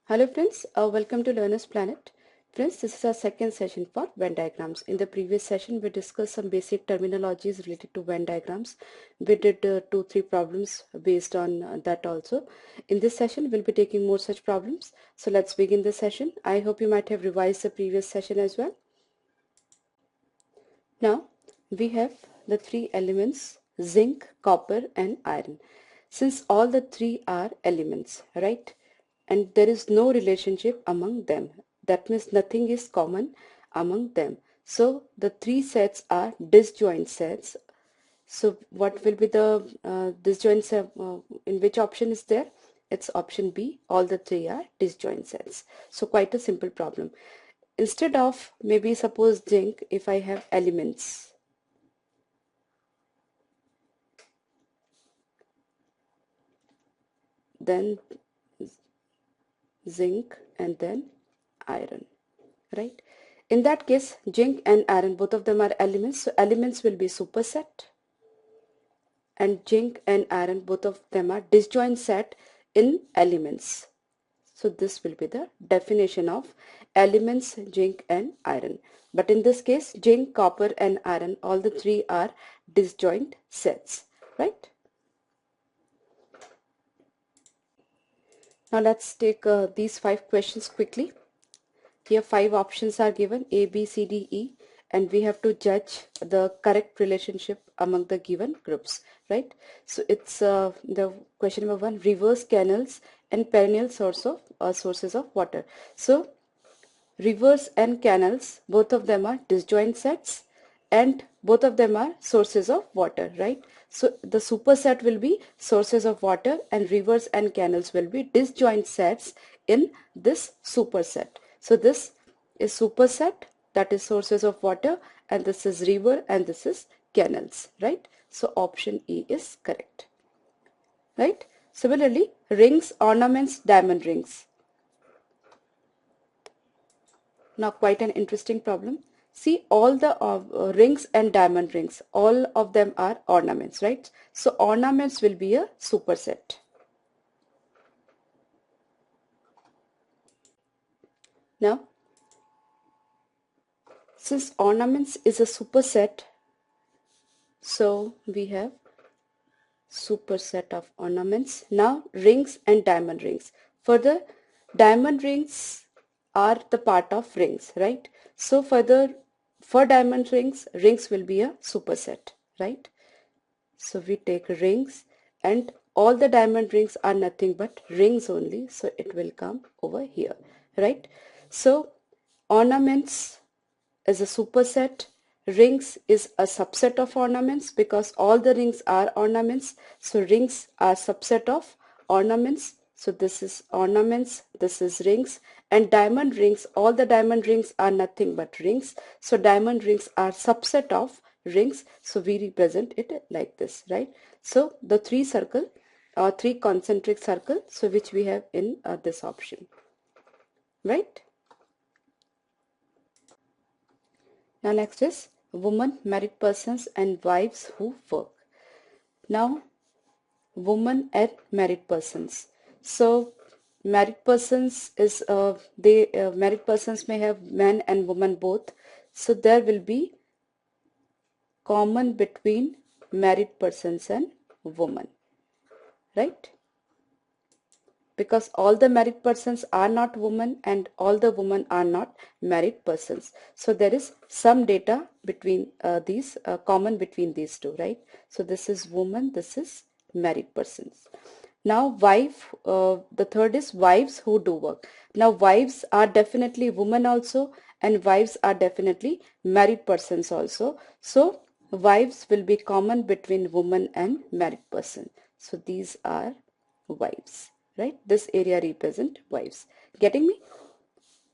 Hello friends, welcome to Learner's Planet. Friends, this is our second session for Venn diagrams. In the previous session, we discussed some basic terminologies related to Venn diagrams. We did 2-3 problems based on that also. In this session, we'll be taking more such problems. So let's begin the session. I hope you might have revised the previous session as well. Now, we have the three elements, zinc, copper and iron. Since all the three are elements, right? And there is no relationship among them. That means nothing is common among them. So the three sets are disjoint sets. So what will be the disjoint set? In which option is there? It's option B. All the three are disjoint sets. So quite a simple problem. Instead of maybe suppose zinc, if I have elements, then zinc and then iron, right? In that case, zinc and iron, both of them are elements, so elements will be superset, and zinc and iron, both of them are disjoint set in elements. So this will be the definition of elements, zinc and iron. But in this case, zinc, copper and iron, all the three are disjoint sets, right? Now let's take these 5 questions quickly. Here 5 options are given, A, B, C, D, E, and we have to judge the correct relationship among the given groups, right? So it's the question number 1, rivers, canals and perennial sources of water. So rivers and canals, both of them are disjoint sets and both of them are sources of water, right? So the superset will be sources of water and rivers and canals will be disjoint sets in this superset. So this is superset, that is sources of water, and this is river and this is canals, right? So option E is correct, right? Similarly, rings, ornaments, diamond rings. Now quite an interesting problem. See, all the rings and diamond rings, all of them are ornaments, right? So ornaments will be a superset. Now, since ornaments is a superset, so we have superset of ornaments. Now rings and diamond rings. Further, diamond rings are the part of rings, right? So further, for diamond rings, rings will be a superset, right? So we take rings and all the diamond rings are nothing but rings only. So it will come over here, right? So ornaments is a superset. Rings is a subset of ornaments because all the rings are ornaments. So rings are subset of ornaments. So this is ornaments, this is rings, and diamond rings, all the diamond rings are nothing but rings. So diamond rings are subset of rings. So we represent it like this, right? So the three circle or three concentric circle, so which we have in this option, right? Now next is women, married persons and wives who work. Now women and married persons. So married persons is married persons may have men and women both. So there will be common between married persons and women, right? Because all the married persons are not women and all the women are not married persons. So there is some data between these common between these two, right? So this is woman, this is married persons. Now wife, the third is wives who do work. Now wives are definitely women also and wives are definitely married persons also. So wives will be common between woman and married person. So these are wives, right? This area represent wives. Getting me?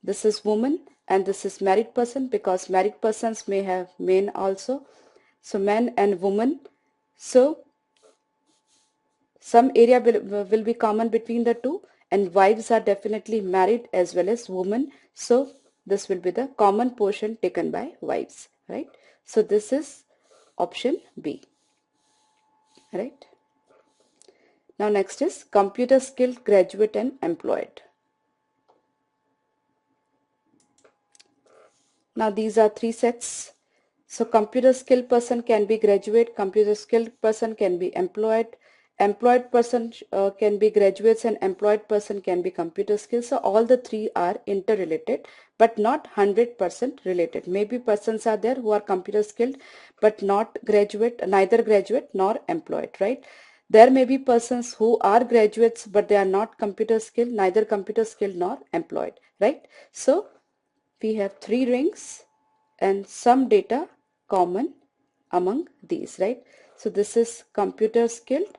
This is woman and this is married person because married persons may have men also. So man and woman. So some area will be common between the two, and wives are definitely married as well as women. So this will be the common portion taken by wives, right? So this is option B, right? Now next is computer skilled, graduate and employed. Now these are three sets. So computer skilled person can be graduate, computer skilled person can be employed, employed person can be graduates, and employed person can be computer skills. So all the three are interrelated but not 100% related. Maybe persons are there who are computer skilled but not graduate, neither graduate nor employed, right? There may be persons who are graduates but they are not computer skilled, neither computer skilled nor employed, right? So we have three rings and some data common among these, right? So this is computer skilled,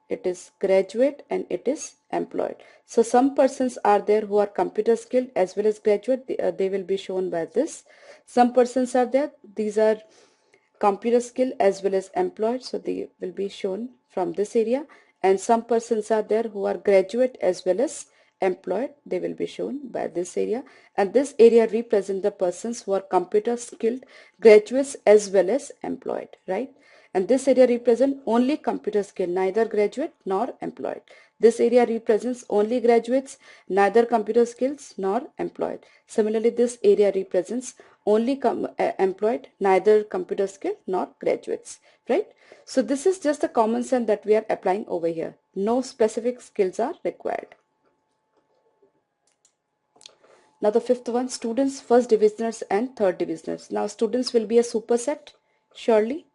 it is graduate, and it is employed. So some persons are there who are computer skilled as well as graduate. They will be shown by this. Some persons are there, these are computer skill as well as employed, so they will be shown from this area. And some persons are there who are graduate as well as employed, they will be shown by this area. And this area represents the persons who are computer skilled, graduates as well as employed, right? And this area represents only computer skill, neither graduate nor employed. This area represents only graduates, neither computer skills nor employed. Similarly, this area represents only employed, neither computer skill nor graduates, right? So this is just the common sense that we are applying over here. No specific skills are required. Now the fifth one, students, first divisioners and third divisioners. Now students will be a superset, surely.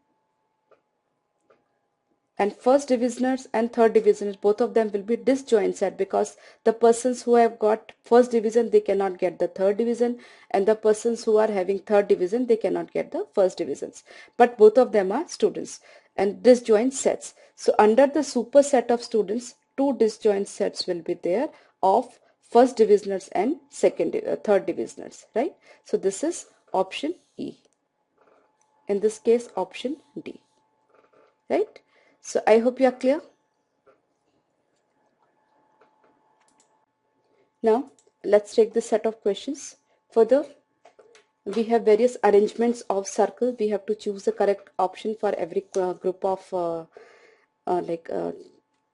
And first divisioners and third divisioners, both of them will be disjoint set, because the persons who have got first division, they cannot get the third division, and the persons who are having third division, they cannot get the first divisions. But both of them are students and disjoint sets. So under the superset of students, two disjoint sets will be there of first divisioners and third divisioners, right? So this is option E. In this case, option D, right? So I hope you are clear. Now let's take this set of questions. Further, we have various arrangements of circle. We have to choose the correct option for every group of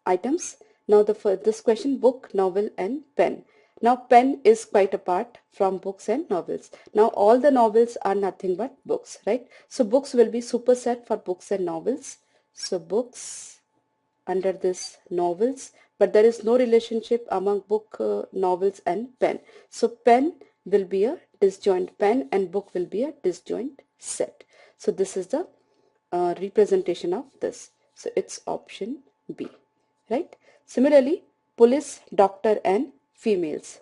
items. Now this question, book, novel and pen. Now pen is quite apart from books and novels. Now all the novels are nothing but books, right? So books will be superset for books and novels. So books under this novels, but there is no relationship among book, novels and pen. So pen will be a disjoint pen and book will be a disjoint set. So this is the representation of this. So it's option B, right? Similarly, police, doctor and females.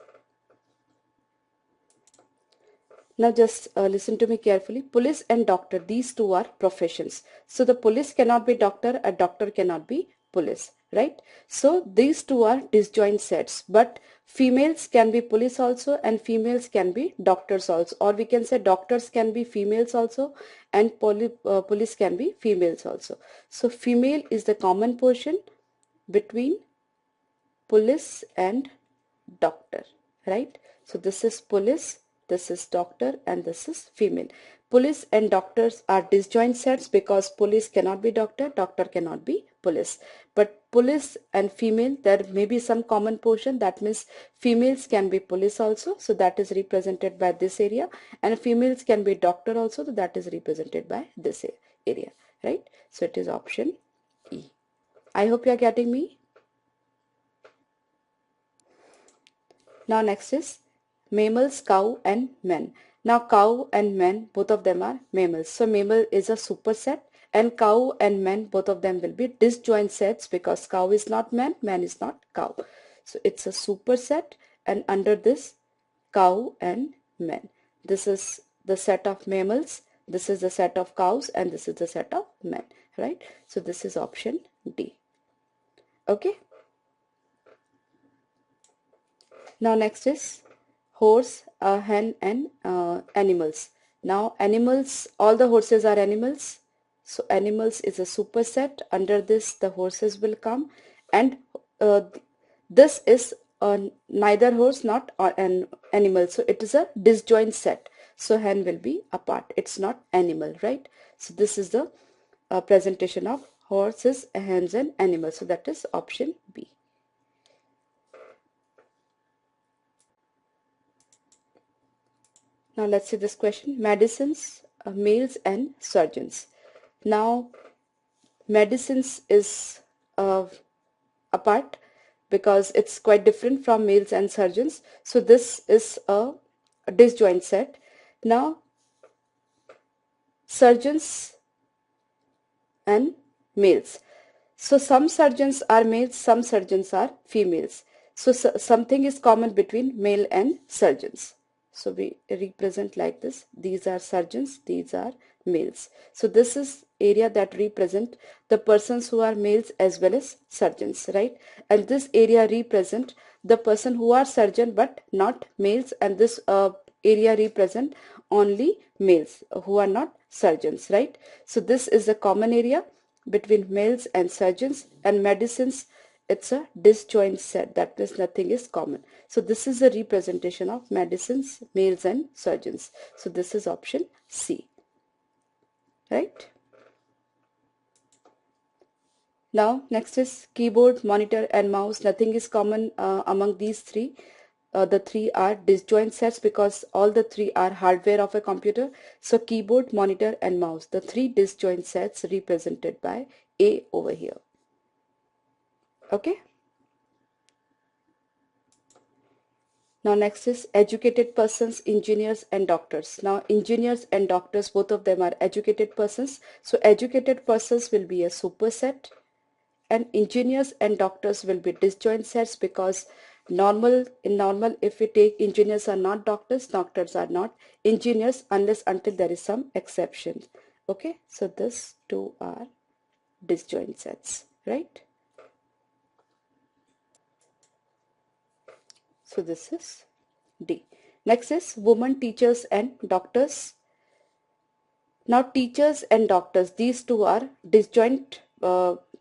Now just listen to me carefully. Police and doctor, these two are professions. So the police cannot be doctor, a doctor cannot be police, right? So these two are disjoint sets, but females can be police also and females can be doctors also, or we can say doctors can be females also and police can be females also. So female is the common portion between police and doctor, right? So this is police, this is doctor, and this is female. Police and doctors are disjoint sets because police cannot be doctor, doctor cannot be police. But police and female, there may be some common portion. That means females can be police also, so that is represented by this area, and females can be doctor also, so that is represented by this area, right? So it is option E. I hope you are getting me. Now next is mammals, cow and men. Now cow and men, both of them are mammals. So mammal is a superset, and cow and men, both of them will be disjoint sets because cow is not man, man is not cow. So it's a superset, and under this cow and men. This is the set of mammals, this is the set of cows, and this is the set of men, right? So this is option D. Okay. Now next is horse, hen and animals. Now animals, all the horses are animals. So animals is a superset. Under this the horses will come, and this is neither horse not an animal. So it is a disjoint set. So hen will be apart. It's not animal, right? So this is the presentation of horses, hens and animals. So that is option B. Now let's see this question. Medicines, males and surgeons. Now medicines is apart because it's quite different from males and surgeons. So this is a disjoint set. Now surgeons and males. So some surgeons are males, some surgeons are females. So, something is common between male and surgeons. So we represent like this. These are surgeons, these are males. So this is area that represent the persons who are males as well as surgeons, right? And this area represent the person who are surgeon but not males, and this area represent only males who are not surgeons, right? So this is a common area between males and surgeons, and medicines, it's a disjoint set, that means nothing is common. So this is a representation of medicines, males and surgeons. So this is option C, right? Now next is keyboard, monitor and mouse. Nothing is common among these three. The three are disjoint sets because all the three are hardware of a computer. So keyboard, monitor and mouse, the three disjoint sets represented by A over here. Okay. Now next is educated persons, engineers and doctors. Now engineers and doctors, both of them are educated persons. So educated persons will be a superset, and engineers and doctors will be disjoint sets because in normal if we take engineers are not doctors, doctors are not engineers unless until there is some exception. Okay, so this two are disjoint sets, right? So this is D. Next is women teachers and doctors. Now teachers and doctors, these two are disjoint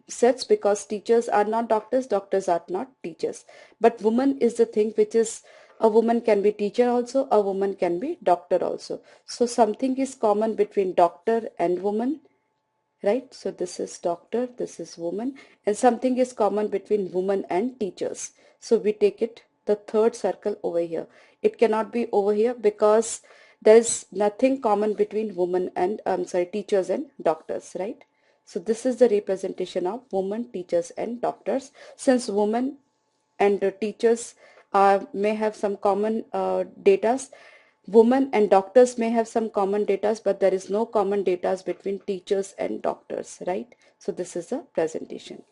sets because teachers are not doctors, doctors are not teachers. But woman is the thing which is, a woman can be teacher also, a woman can be doctor also. So something is common between doctor and woman, right? So this is doctor, this is woman, and something is common between woman and teachers. So we take it the third circle over here. It cannot be over here because there is nothing common between women and teachers and doctors, right? So this is the representation of women, teachers and doctors. Since women and teachers may have some common datas, women and doctors may have some common datas, but there is no common datas between teachers and doctors, right? So this is the presentation.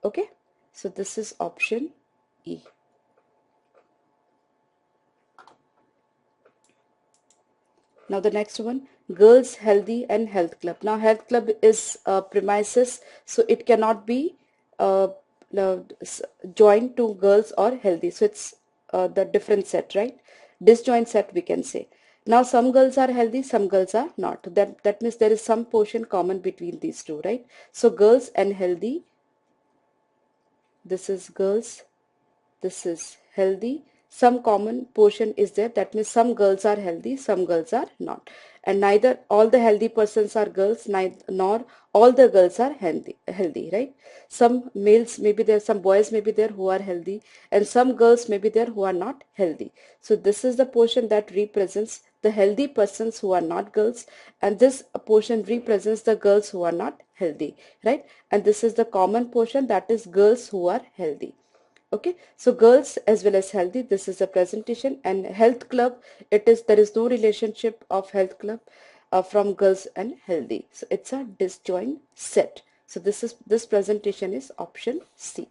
Okay, so this is option E. Now the next one, girls healthy and health club. Now health club is premises, so it cannot be uh, joined to girls or healthy. So it's the different set, right? Disjoint set we can say. Now some girls are healthy, some girls are not. That means there is some portion common between these two, right? So girls and healthy. This is girls. This is healthy. Some common portion is there, that means some girls are healthy, some girls are not, and neither all the healthy persons are girls, nor all the girls are healthy, right? Some males may be there, some boys may be there who are healthy, and some girls may be there who are not healthy. So this is the portion that represents the healthy persons who are not girls, and this portion represents the girls who are not healthy, right? And this is the common portion, that is girls who are healthy. Okay, so girls as well as healthy, this is a presentation. And health club, it is, there is no relationship of health club from girls and healthy, so it's a disjoint set. So this presentation is option C.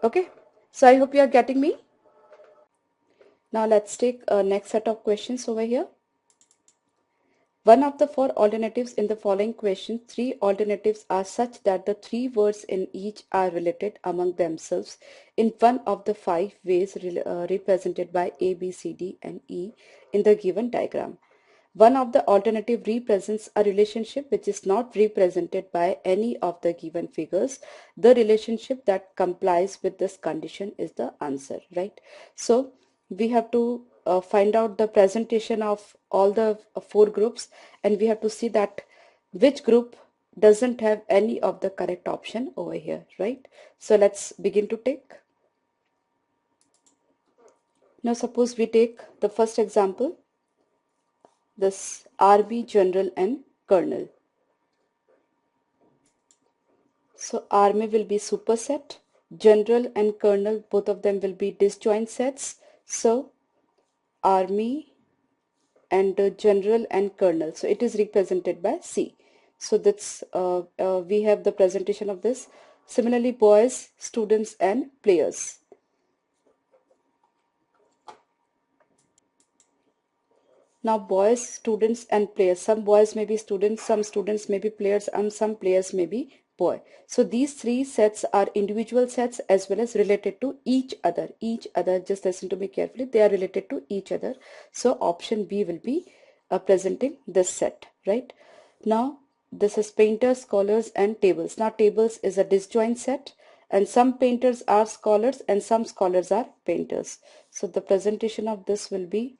Okay, so I hope you are getting me. Now let's take a next set of questions over here. One of the four alternatives in the following question, three alternatives are such that the three words in each are related among themselves in one of the five ways represented by A, B, C, D, and E in the given diagram. One of the alternative represents a relationship which is not represented by any of the given figures. The relationship that complies with this condition is the answer, right? So we have to find out the presentation of all the four groups, and we have to see that which group doesn't have any of the correct option over here, right? So let's begin to take. Now suppose we take the first example. this RB, general and kernel. So army will be superset, general and kernel, both of them will be disjoint sets. So army and general and kernel, so it is represented by C. So that's we have the presentation of this. Similarly, boys, students and players. Now boys, students and players. Some boys may be students, some students may be players, and some players may be boy. So these three sets are individual sets as well as related to each other. Just listen to me carefully, they are related to each other. So option B will be presenting this set, right? Now this is painters, scholars and tables. Now tables is a disjoint set, and some painters are scholars and some scholars are painters. So the presentation of this will be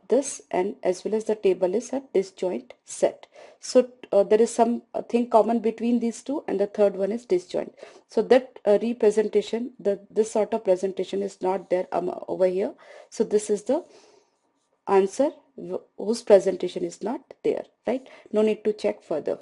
this, and as well as the table is a disjoint set. So there is some thing common between these two, and the third one is disjoint. So that representation, this sort of presentation is not there over here. So this is the answer whose presentation is not there, right? No need to check further.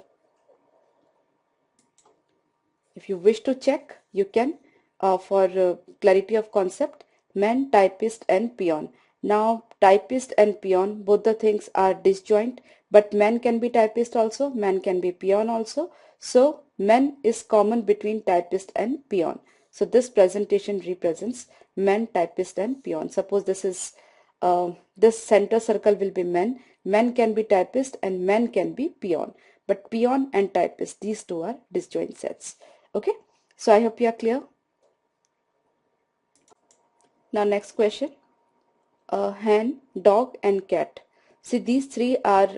If you wish to check, you can for clarity of concept, man, typist and peon. Now typist and peon, both the things are disjoint, but man can be typist also, man can be peon also. So man is common between typist and peon. So this presentation represents man, typist and peon. Suppose this is this center circle will be man. Man can be typist and man can be peon. But peon and typist, these two are disjoint sets. Okay, so I hope you are clear. Now next question. Hen, dog and cat. See, these three are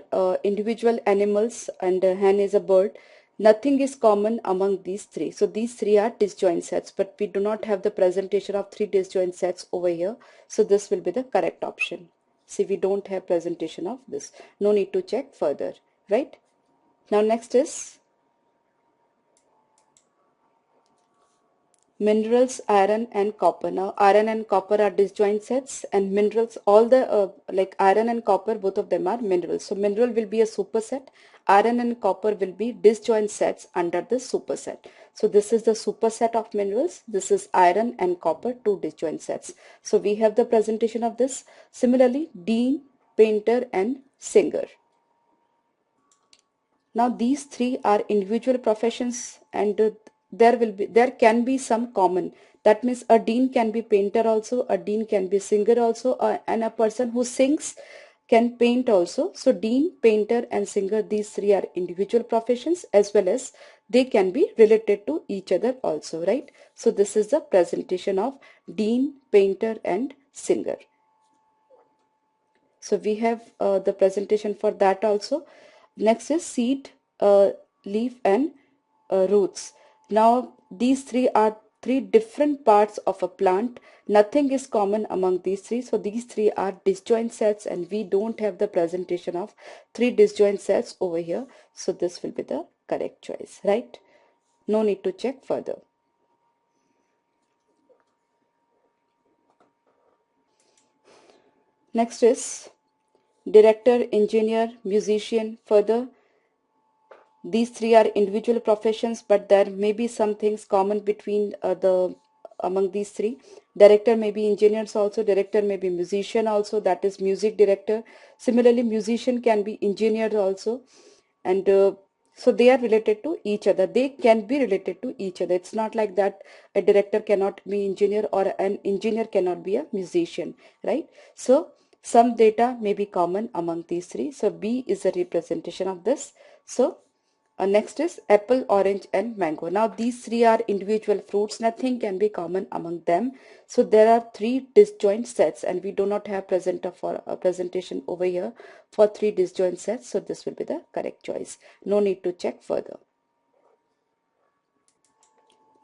individual animals, and hen is a bird. Nothing is common among these three. So these three are disjoint sets, but we do not have the presentation of three disjoint sets over here. So this will be the correct option. See, we don't have presentation of this. No need to check further, right? Now next is minerals, iron and copper. Now iron and copper are disjoint sets, and minerals, all the like iron and copper, both of them are minerals. So mineral will be a superset, iron and copper will be disjoint sets under the superset. So this is the superset of minerals, this is iron and copper, two disjoint sets. So we have the presentation of this. Similarly, dean, painter and singer. Now these three are individual professions, and there can be some common. That means a dean can be painter also, a dean can be singer also, and a person who sings can paint also. So dean, painter and singer, these three are individual professions, as well as they can be related to each other also, right? So this is the presentation of dean, painter and singer. So we have the presentation for that also. Next is seed, leaf and roots. Now these three are three different parts of a plant. Nothing is common among these three. So these three are disjoint sets, and we don't have the presentation of three disjoint sets over here. So this will be the correct choice, right? No need to check further. Next is director, engineer, musician. Further, these three are individual professions, but there may be some things common between among these three. Director may be engineers also, director may be musician also, that is music director. Similarly, musician can be engineer also, and so they are related to each other. They can be related to each other. It's not like that a director cannot be engineer or an engineer cannot be a musician, right? So some data may be common among these three. So B is a representation of this. So next is apple, orange and mango. Now these three are individual fruits. Nothing can be common among them. So there are three disjoint sets, and we do not have presentation over here for three disjoint sets. So this will be the correct choice. No need to check further.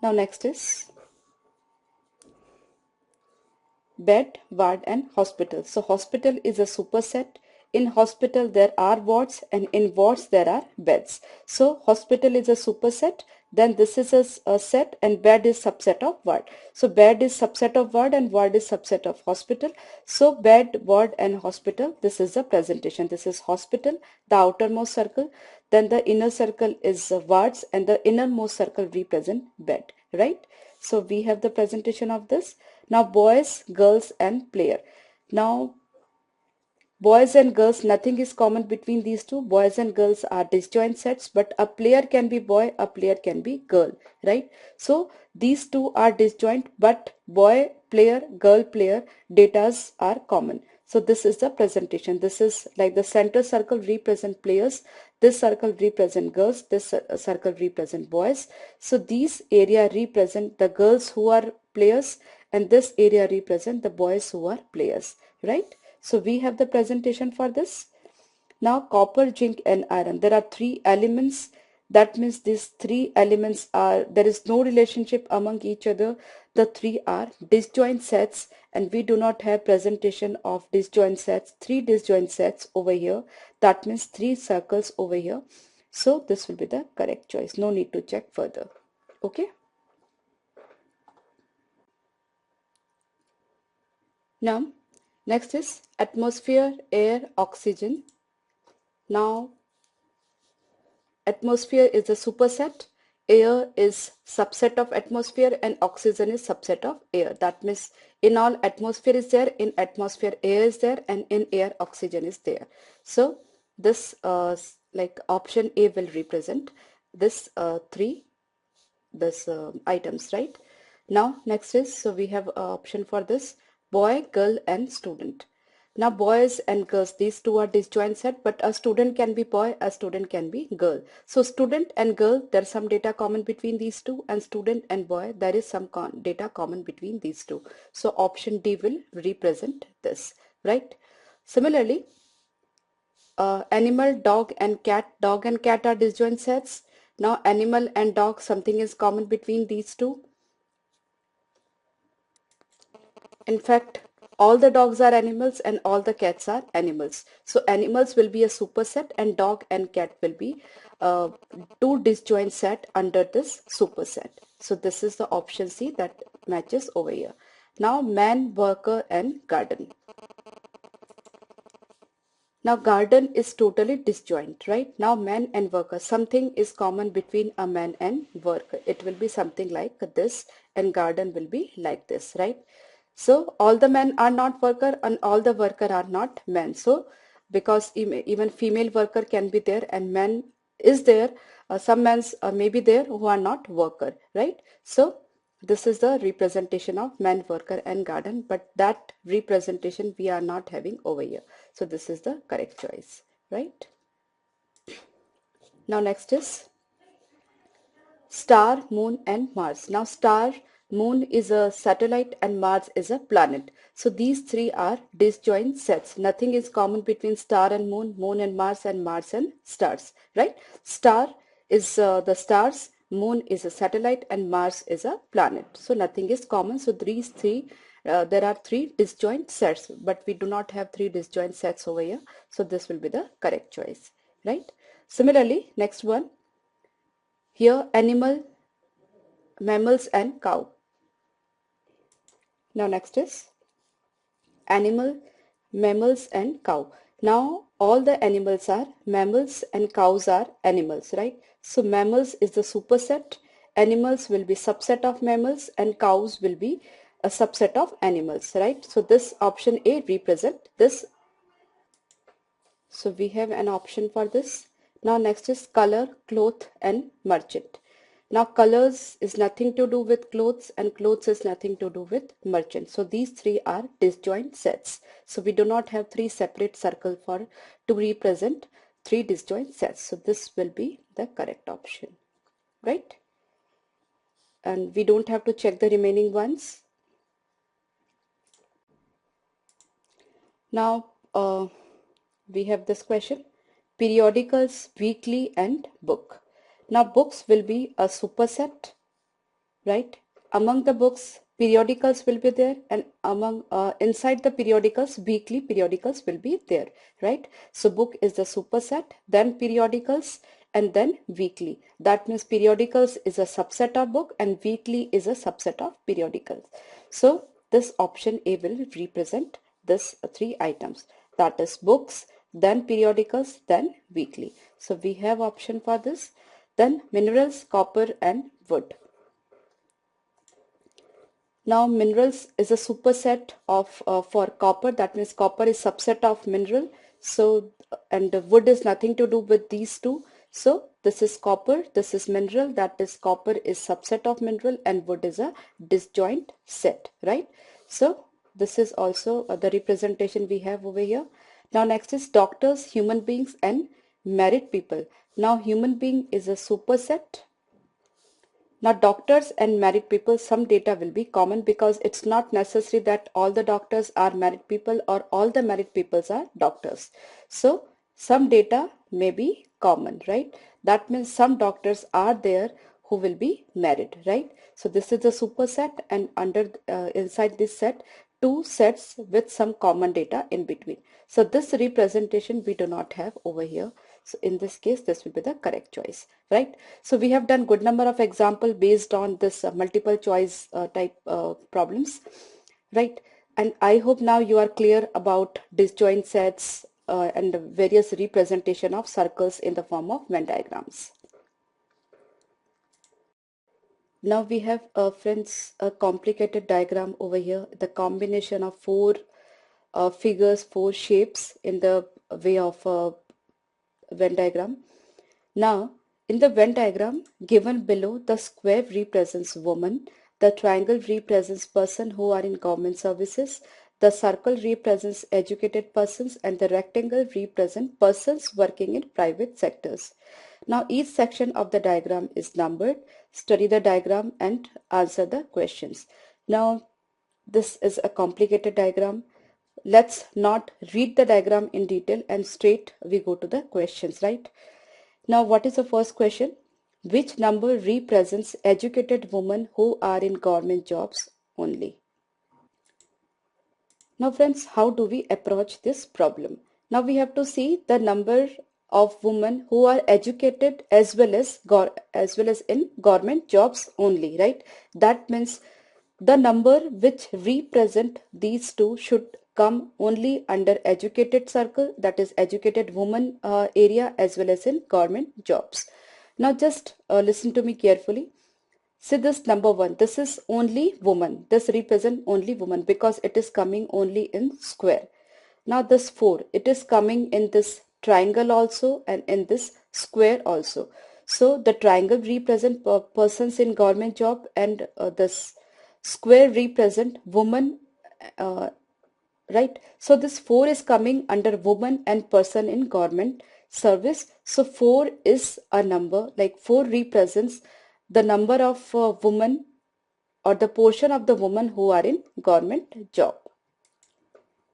Now next is bed, ward and hospital. So hospital is a superset. In hospital there are wards, and in wards there are beds. So hospital is a superset. then this is a set, and bed is subset of ward. So bed is subset of ward and ward is subset of hospital. So bed, ward and hospital, this is the presentation. This is hospital, the outermost circle, then the inner circle is wards, and the innermost circle represent bed, right? So we have the presentation of this. Now boys, girls and player. Now boys and girls, nothing is common between these two. Boys and girls are disjoint sets, but a player can be boy, a player can be girl, right? So these two are disjoint, but boy player, girl player datas are common. So this is the presentation. This is like the center circle represent players, this circle represent girls, this circle represent boys. So these area represent the girls who are players, and this area represent the boys who are players, right? So we have the presentation for this. Now copper, zinc and iron. There are three elements. That means these three elements are, there is no relationship among each other. The three are disjoint sets, and we do not have presentation of disjoint sets. Three disjoint sets over here. That means three circles over here. So this will be the correct choice. No need to check further. Okay. Now next is atmosphere, air, oxygen. Now atmosphere is a superset, air is subset of atmosphere, and oxygen is subset of air. That means in all atmosphere is there, in atmosphere air is there, and in air oxygen is there. So this like option A will represent this three items, right? Now next is, so we have option for this, boy, girl and student. Now boys and girls, these two are disjoint set, but a student can be boy, a student can be girl. So student and girl, there's some data common between these two, and student and boy, there is some data common between these two. So option D will represent this, right? Similarly, animal, dog and cat are disjoint sets. Now animal and dog, something is common between these two. In fact, all the dogs are animals and all the cats are animals. So animals will be a superset, and dog and cat will be two disjoint set under this superset. So this is the option C that matches over here. Now man, worker and garden. Now garden is totally disjoint, right? Now man and worker, something is common between a man and worker. It will be something like this, and garden will be like this, right? So all the men are not worker and all the worker are not men. So because even female worker can be there and men is there, some men may be there who are not worker, right? So this is the representation of man, worker and garden, but that representation we are not having over here. So this is the correct choice, right? Now next is star, moon and Mars. Now star, moon is a satellite and Mars is a planet. So these three are disjoint sets. Nothing is common between star and moon and Mars and stars, right? Star is the stars, moon is a satellite and Mars is a planet. So nothing is common. So these three, there are three disjoint sets, but we do not have three disjoint sets over here. So this will be the correct choice, right? Similarly, next one, here animal, mammals and cow. Now next is animal, mammals and cow. Now all the animals are mammals and cows are animals, right? So mammals is the superset, animals will be subset of mammals and cows will be a subset of animals, right? So this option A represent this. So we have an option for this. Now next is color, cloth and merchant. Now colors is nothing to do with clothes and clothes is nothing to do with merchant. So these three are disjoint sets. So we do not have three separate circle for to represent three disjoint sets. So this will be the correct option, right? And we don't have to check the remaining ones. Now we have this question, periodicals, weekly and book. Now books will be a superset, right? Among the books, periodicals will be there, and among inside the periodicals, weekly periodicals will be there, right? So book is the superset, then periodicals, and then weekly. That means periodicals is a subset of book and weekly is a subset of periodicals. So this option A will represent this three items, that is books, then periodicals, then weekly. So we have option for this. Then minerals, copper and wood. Now minerals is a superset of for copper, that means copper is subset of mineral. So and wood is nothing to do with these two. So this is copper, this is mineral, that is copper is subset of mineral and wood is a disjoint set, right? So this is also the representation we have over here. Now next is doctors, human beings and married people. Now human being is a superset. Now doctors and married people, some data will be common because it's not necessary that all the doctors are married people or all the married peoples are doctors. So some data may be common, right? That means some doctors are there who will be married, right? So this is the superset, and under inside this set, two sets with some common data in between. So this representation we do not have over here. So in this case, this will be the correct choice, right? So we have done good number of example based on this multiple choice type problems, right? And I hope now you are clear about disjoint sets and various representation of circles in the form of Venn diagrams. Now we have friends, a complicated diagram over here, the combination of four figures, four shapes in the way of Venn diagram. Now in the Venn diagram given below, the square represents woman, the triangle represents person who are in government services, the circle represents educated persons, and the rectangle represents persons working in private sectors. Now each section of the diagram is numbered. Study the diagram and answer the questions. Now this is a complicated diagram. Let's not read the diagram in detail and straight we go to the questions, right? Now what is the first question? Which number represents educated women who are in government jobs only? Now friends, how do we approach this problem? Now we have to see the number of women who are educated as well as in government jobs only, right? That means the number which represent these two should come only under educated circle, that is educated woman area, as well as in government jobs. Now just listen to me carefully. See this number 1, this is only woman. This represent only woman because it is coming only in square. Now this 4, it is coming in this triangle also and in this square also. So the triangle represent persons in government job, and this square represent woman, right? So this 4 is coming under woman and person in government service. So 4 is a number, like 4 represents the number of women or the portion of the women who are in government job.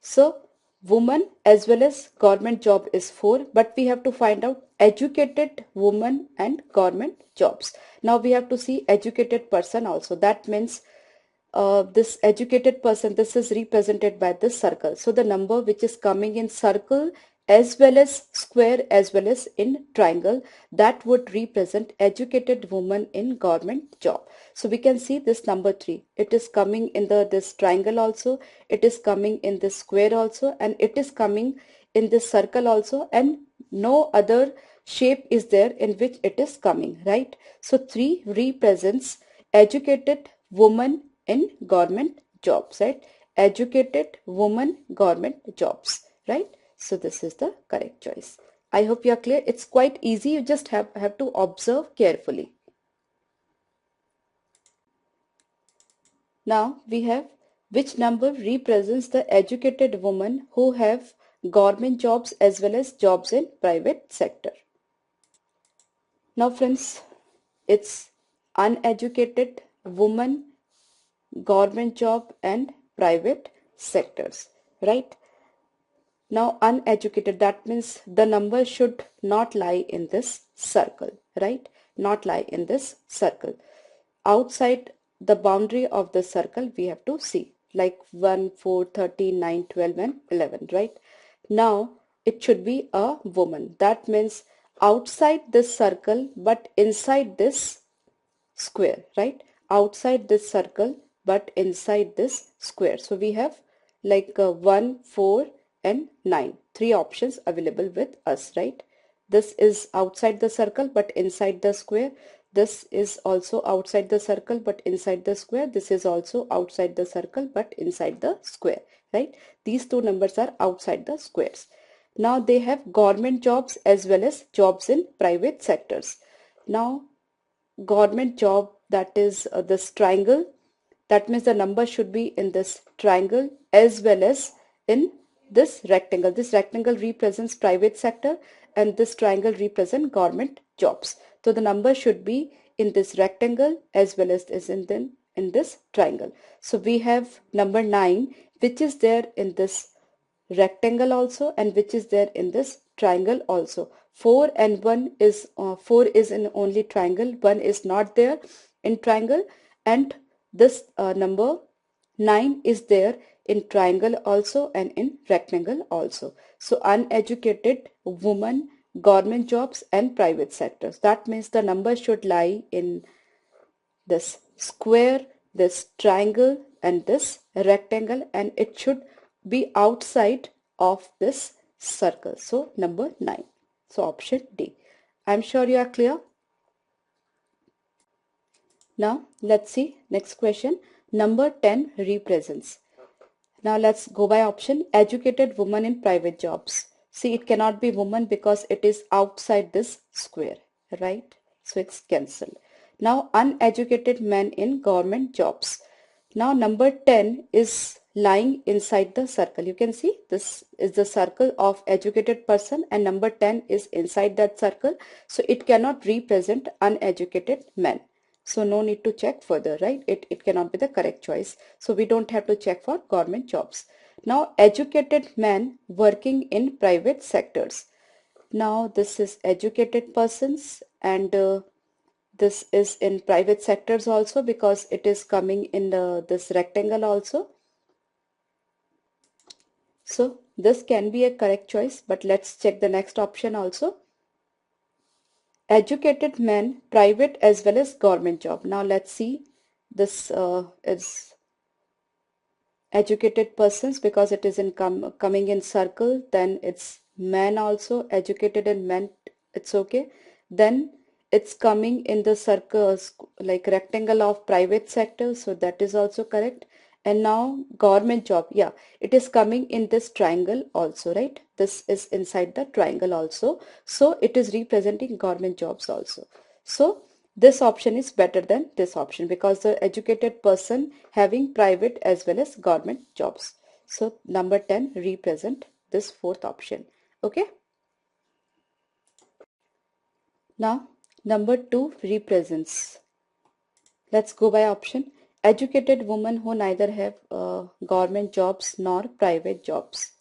So woman as well as government job is 4, but we have to find out educated woman and government jobs. Now we have to see educated person also. That means this educated person, this is represented by this circle. So the number which is coming in circle as well as square as well as in triangle, that would represent educated woman in government job. So we can see this number 3. It is coming in this triangle also, it is coming in this square also, and it is coming in this circle also, and no other shape is there in which it is coming, right? So 3 represents educated woman in government jobs, right? Educated woman government jobs, right? So this is the correct choice. I hope you are clear. It's quite easy. You just have to observe carefully. Now we have which number represents the educated women who have government jobs as well as jobs in private sector. Now friends, it's uneducated woman, government job and private sectors, right? Now uneducated, that means the number should not lie in this circle, right? Not lie in this circle. Outside the boundary of the circle we have to see, like 1, 4, 13, 9, 12 and 11, right? Now it should be a woman. That means outside this circle but inside this square, right? Outside this circle but inside this square. So we have like 1, 4 and 9. 3 options available with us, right? This is outside the circle but inside the square. This is also outside the circle but inside the square. This is also outside the circle but inside the square, right? These two numbers are outside the squares. Now they have government jobs as well as jobs in private sectors. Now government job, that is this triangle, that means the number should be in this triangle as well as in this rectangle. This rectangle represents private sector and this triangle represents government jobs. So the number should be in this rectangle as well as in this triangle. So we have number 9, which is there in this rectangle also and which is there in this triangle also. 4 and 1 is 4 is in only triangle, 1 is not there in triangle, and this number 9 is there in triangle also and in rectangle also. So uneducated, woman, government jobs and private sectors. That means the number should lie in this square, this triangle and this rectangle, and it should be outside of this circle. So number 9. So option D. I'm sure you are clear. Now let's see next question. Number 10 represents. Now let's go by option. Educated woman in private jobs. See, it cannot be woman because it is outside this square, right? So it's cancelled. Now uneducated men in government jobs. Now number 10 is lying inside the circle. You can see this is the circle of educated person and number 10 is inside that circle. So it cannot represent uneducated men. So no need to check further, right? It cannot be the correct choice. So we don't have to check for government jobs. Now educated men working in private sectors. Now this is educated persons and this is in private sectors also because it is coming in this rectangle also. So this can be a correct choice, but let's check the next option also. Educated men, private as well as government job. Now let's see, this is educated persons because it is in coming in circle, then it's men also, educated and men, it's okay. Then it's coming in the circles like rectangle of private sector, so that is also correct. And now government job, yeah, it is coming in this triangle also, right? This is inside the triangle also, so it is representing government jobs also. So this option is better than this option because the educated person having private as well as government jobs. So number 10 represent this fourth option. Okay. Now number 2 represents. Let's go by option. Educated women who neither have government jobs nor private jobs.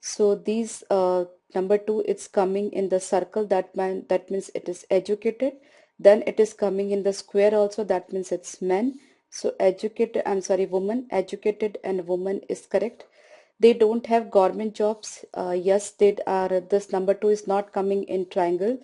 So these number 2, it's coming in the circle, that means it is educated. Then it is coming in the square also, that means it's men. So educated, I'm sorry, woman, educated and woman is correct. They don't have government jobs. Yes, they are. This number 2 is not coming in triangle,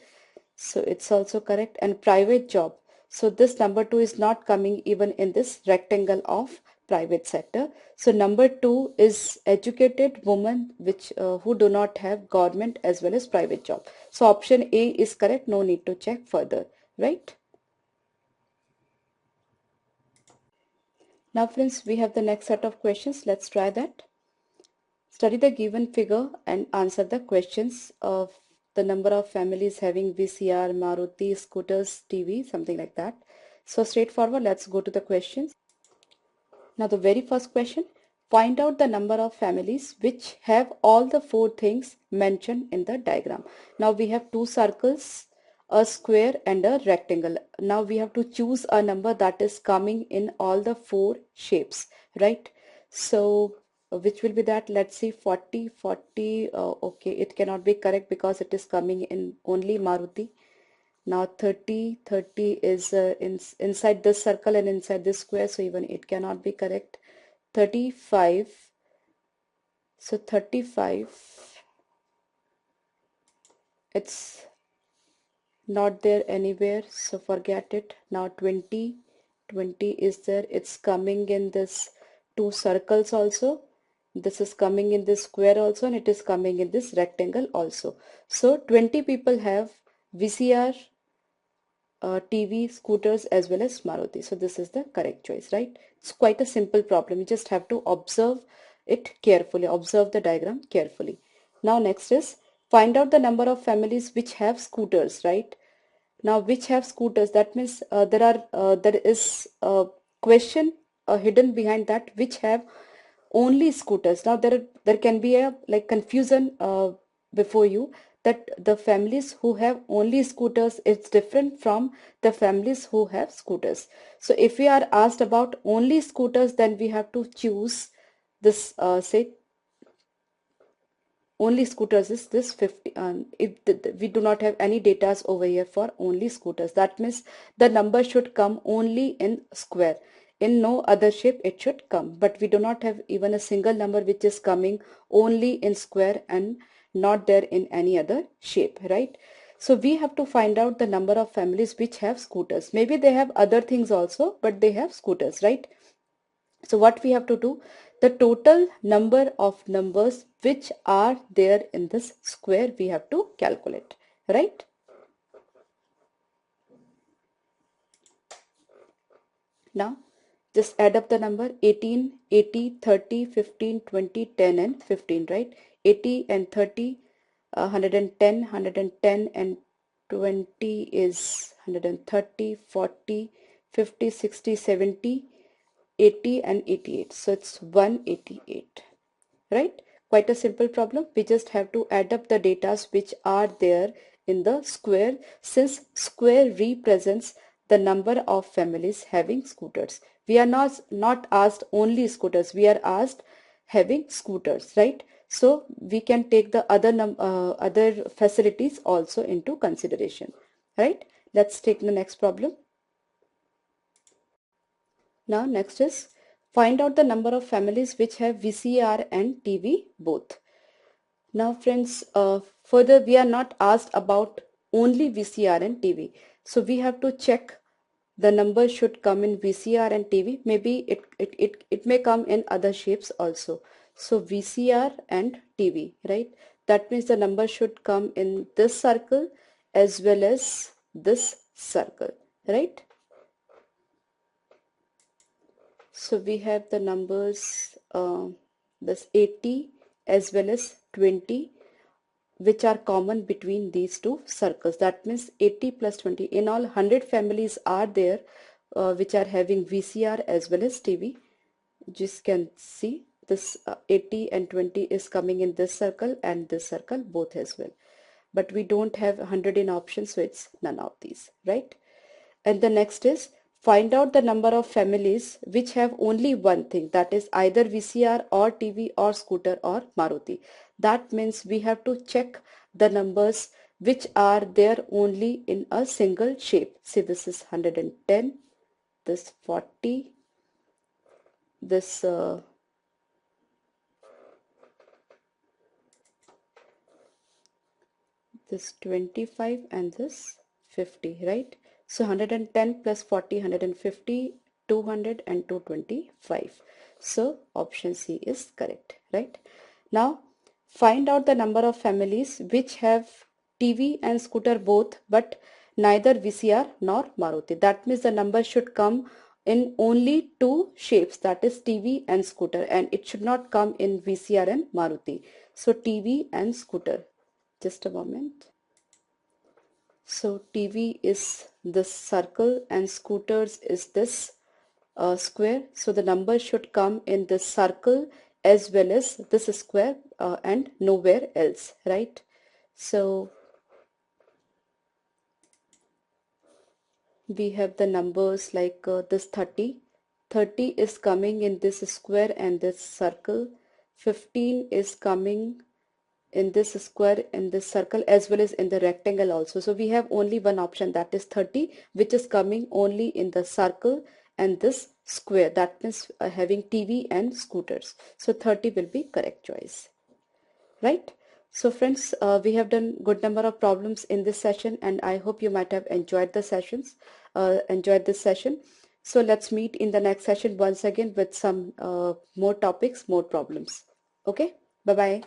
so it's also correct. And private job, so this number 2 is not coming even in this rectangle of private sector. So number 2 is educated woman which who do not have government as well as private job. So option A is correct, no need to check further, right? Now friends, we have the next set of questions. Let's try that. Study the given figure and answer the questions of the number of families having VCR, Maruti, scooters, TV, something like that. So straightforward, let's go to the questions. Now the very first question, find out the number of families which have all the 4 things mentioned in the diagram. Now we have 2 circles, a square and a rectangle. Now we have to choose a number that is coming in all the 4 shapes, right? So which will be that? Let's see, 40, 40, okay, it cannot be correct because it is coming in only Maruti. Now 30, 30 is inside this circle and inside this square, so even it cannot be correct. 35, so 35, it's not there anywhere, so forget it. Now 20 is there. It's coming in this two circles also. This is coming in this square also, and it is coming in this rectangle also. So 20 people have VCR, TV, scooters as well as Maruti. So this is the correct choice, right? It's quite a simple problem. You just have to observe it carefully, observe the diagram carefully. Now next is find out the number of families which have scooters, right? Now which have scooters, that means there is a question hidden behind that, which have only scooters. Now there can be a like confusion before you, that the families who have only scooters is different from the families who have scooters. So if we are asked about only scooters, then we have to choose this say only scooters is this 50. We do not have any data over here for only scooters, that means the number should come only in square. In no other shape it should come, but we do not have even a single number which is coming only in square and not there in any other shape, right? So we have to find out the number of families which have scooters. Maybe they have other things also, but they have scooters, right? So what we have to do, the total number of numbers which are there in this square we have to calculate, right? Now just add up the number 18, 80, 30, 15, 20, 10 and 15, right? 80 and 30, 110, 110 and 20 is 130, 40, 50, 60, 70, 80 and 88. So it's 188, right? Quite a simple problem. We just have to add up the datas which are there in the square, since square represents the number of families having scooters. We are not asked only scooters, we are asked having scooters, right? So we can take the other facilities also into consideration, right? Let's take the next problem. Now next is find out the number of families which have VCR and TV both. Now friends, further we are not asked about only VCR and TV. So we have to check the number should come in VCR and TV. Maybe it may come in other shapes also. So VCR and TV, right? That means the number should come in this circle as well as this circle, right? So we have the numbers this 80 as well as 20, which are common between these two circles. That means 80 plus 20. In all, 100 families are there which are having VCR as well as TV. Just can see this 80 and 20 is coming in this circle and this circle both as well. But we don't have 100 in option, so it's none of these, right? And the next is find out the number of families which have only one thing, that is either VCR or TV or scooter or Maruti. That means we have to check the numbers which are there only in a single shape. See, this is 110, this 40, this this 25 and this 50, right? So 110 plus 40, 150, 200 and 225. So option C is correct, right? Now find out the number of families which have TV and scooter both, but neither VCR nor Maruti. That means the number should come in only two shapes, that is TV and scooter, and it should not come in VCR and Maruti. So TV and scooter. Just a moment. So TV is this circle and scooters is this square. So the number should come in this circle as well as this square and nowhere else, right? So we have the numbers like this 30. 30 is coming in this square and this circle. 15 is coming in this square, in this circle, as well as in the rectangle also. So we have only one option, that is 30, which is coming only in the circle and this square. That means having TV and scooters. So 30 will be correct choice, right? So friends, we have done good number of problems in this session, and I hope you might have enjoyed the enjoyed this session. So let's meet in the next session once again with some more topics, more problems. Okay, bye bye.